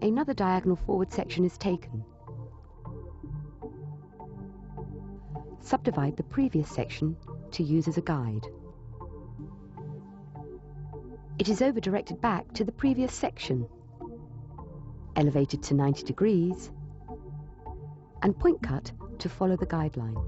Another diagonal forward section is taken. Subdivide the previous section to use as a guide. It is over-directed back to the previous section, elevated to 90 degrees, and point cut to follow the guideline.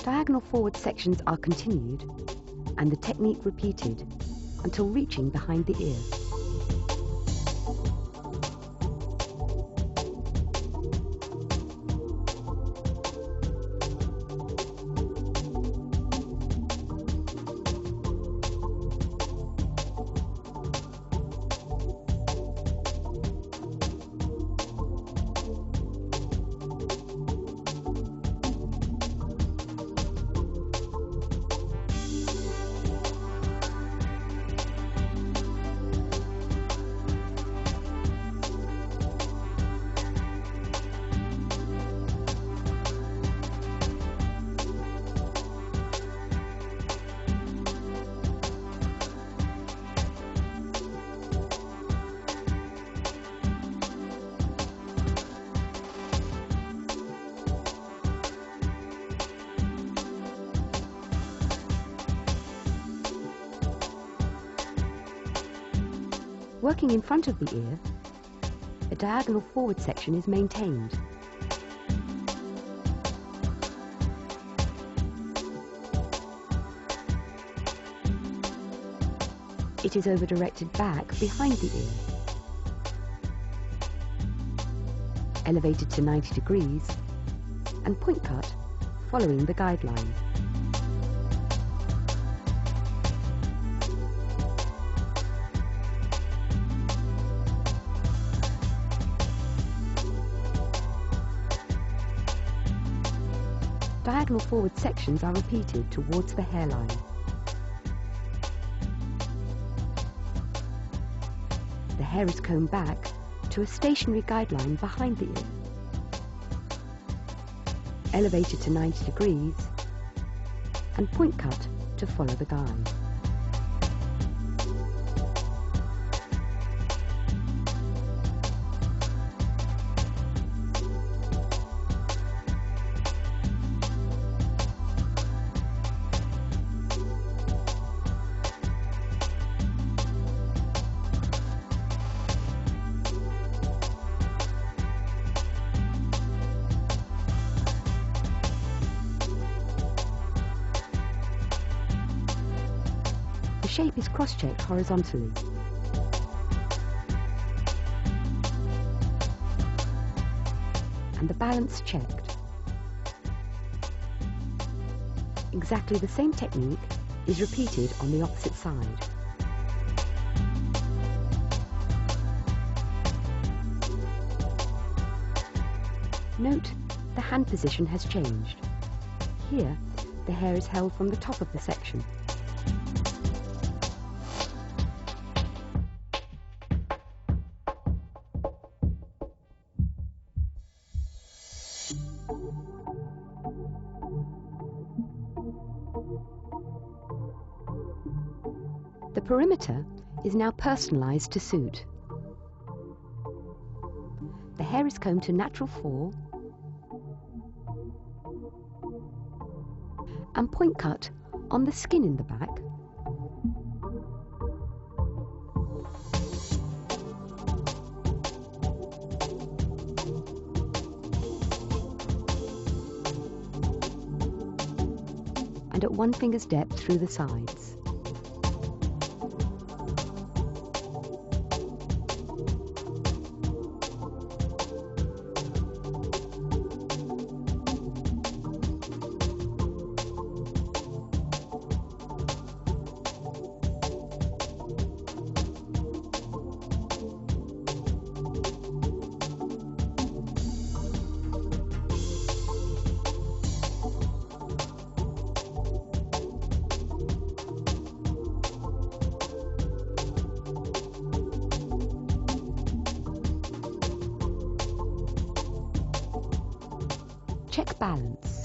Diagonal forward sections are continued and the technique repeated until reaching behind the ear. Working in front of the ear, a diagonal forward section is maintained. It is over-directed back behind the ear, elevated to 90 degrees, and point cut following the guideline. Diagonal forward sections are repeated towards the hairline. The hair is combed back to a stationary guideline behind the ear, elevated to 90 degrees, and point cut to follow the guide. The shape is cross-checked horizontally. And the balance checked. Exactly the same technique is repeated on the opposite side. Note, the hand position has changed. Here, the hair is held from the top of the section. The perimeter is now personalized to suit. The hair is combed to natural fall and point cut on the skin in the back. And at 1 finger's depth through the sides. Check balance.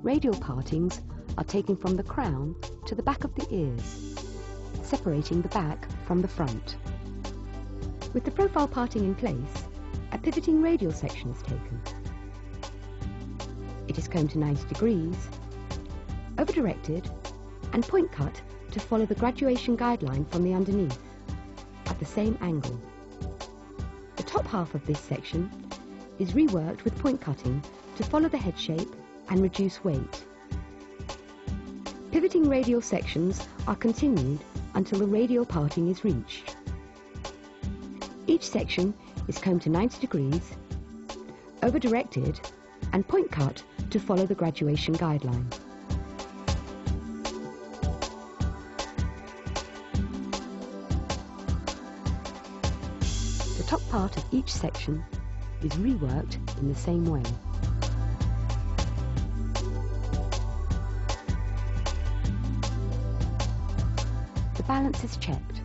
Radial partings are taken from the crown to the back of the ears, separating the back from the front. With the profile parting in place, a pivoting radial section is taken. It is combed to 90 degrees, over-directed, and point cut to follow the graduation guideline from the underneath, at the same angle. The top half of this section is reworked with point cutting to follow the head shape and reduce weight. Pivoting radial sections are continued until the radial parting is reached. Each section is combed to 90 degrees, over-directed, and point cut to follow the graduation guideline. The top part of each section is reworked in the same way. The balance is checked.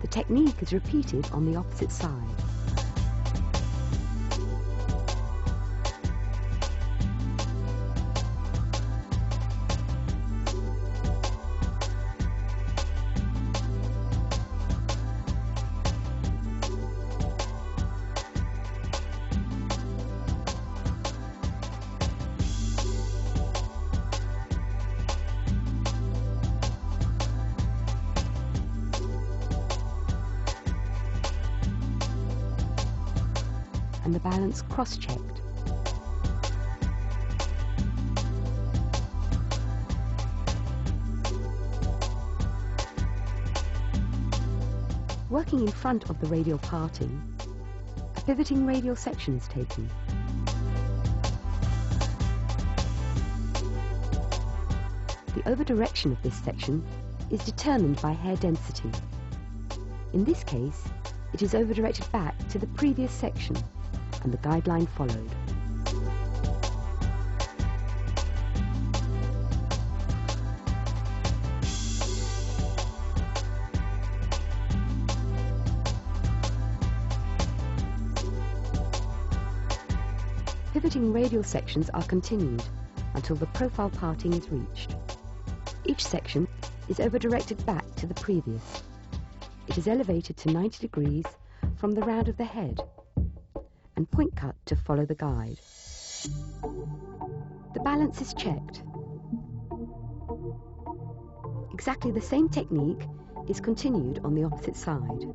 The technique is repeated on the opposite side. And the balance cross-checked. Working in front of the radial parting, a pivoting radial section is taken. The over-direction of this section is determined by hair density. In this case, it is over-directed back to the previous section, and the guideline followed. Pivoting radial sections are continued until the profile parting is reached. Each section is over-directed back to the previous. It is elevated to 90 degrees from the round of the head, and point cut to follow the guide. The balance is checked. Exactly the same technique is continued on the opposite side.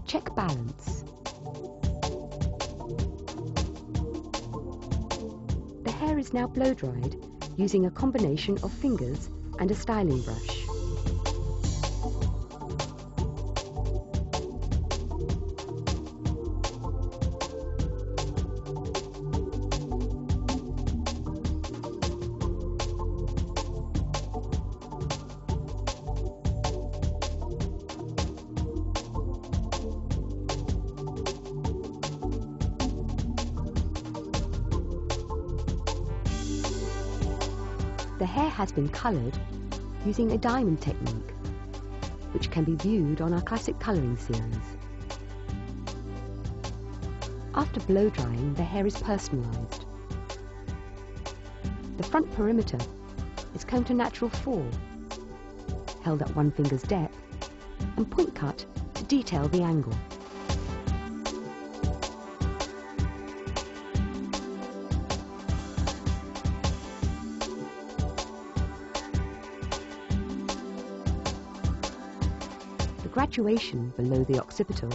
Check balance. The hair is now blow-dried using a combination of fingers and a styling brush. The hair has been coloured using a diamond technique, which can be viewed on our classic colouring series. After blow drying, the hair is personalised. The front perimeter is combed to natural fall, held at one finger's depth, and point cut to detail the angle. The graduation below the occipital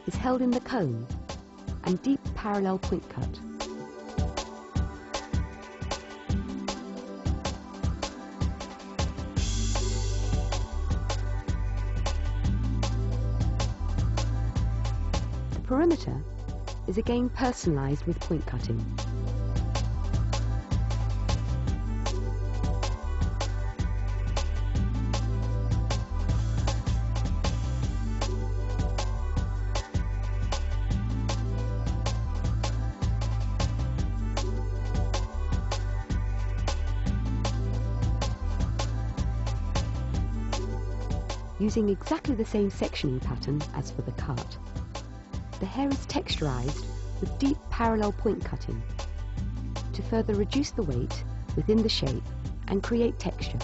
is held in the comb and deep parallel point cut. The perimeter is again personalised with point cutting. Using exactly the same sectioning pattern as for the cut, the hair is texturized with deep parallel point cutting to further reduce the weight within the shape and create texture.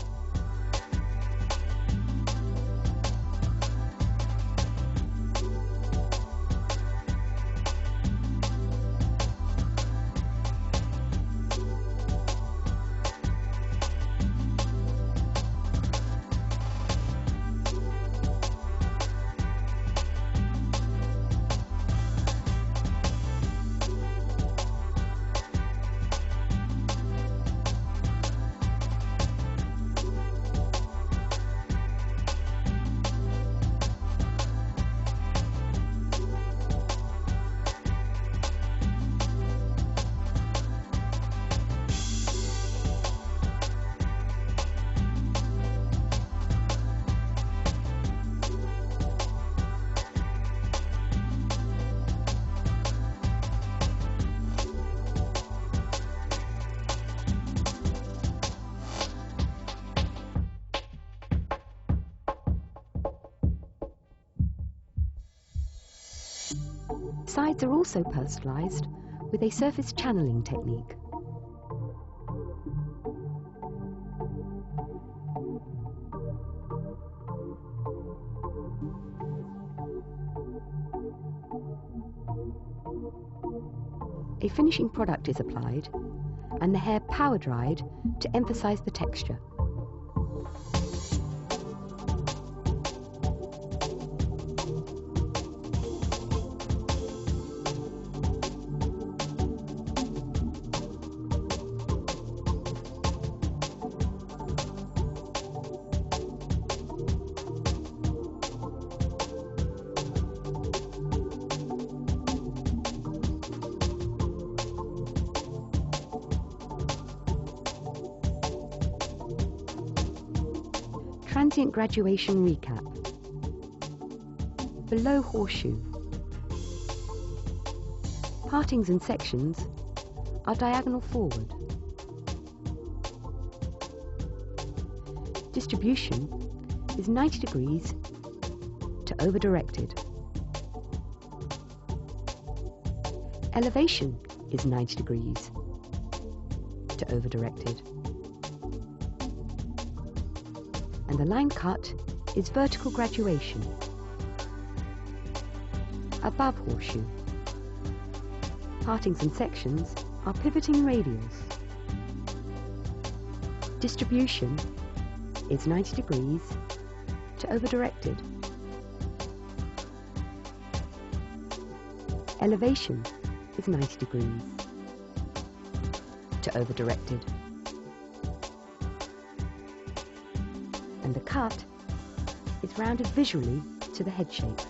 Sides are also personalised with a surface channeling technique. A finishing product is applied and the hair power dried to emphasise the texture. Transient graduation recap. Below horseshoe. Partings and sections are diagonal forward. Distribution is 90 degrees to over-directed. Elevation is 90 degrees to over-directed. And the line cut is vertical graduation. Above horseshoe. Partings and sections are pivoting radials. Distribution is 90 degrees to over-directed. Elevation is 90 degrees to over-directed. And the cut is rounded visually to the head shape.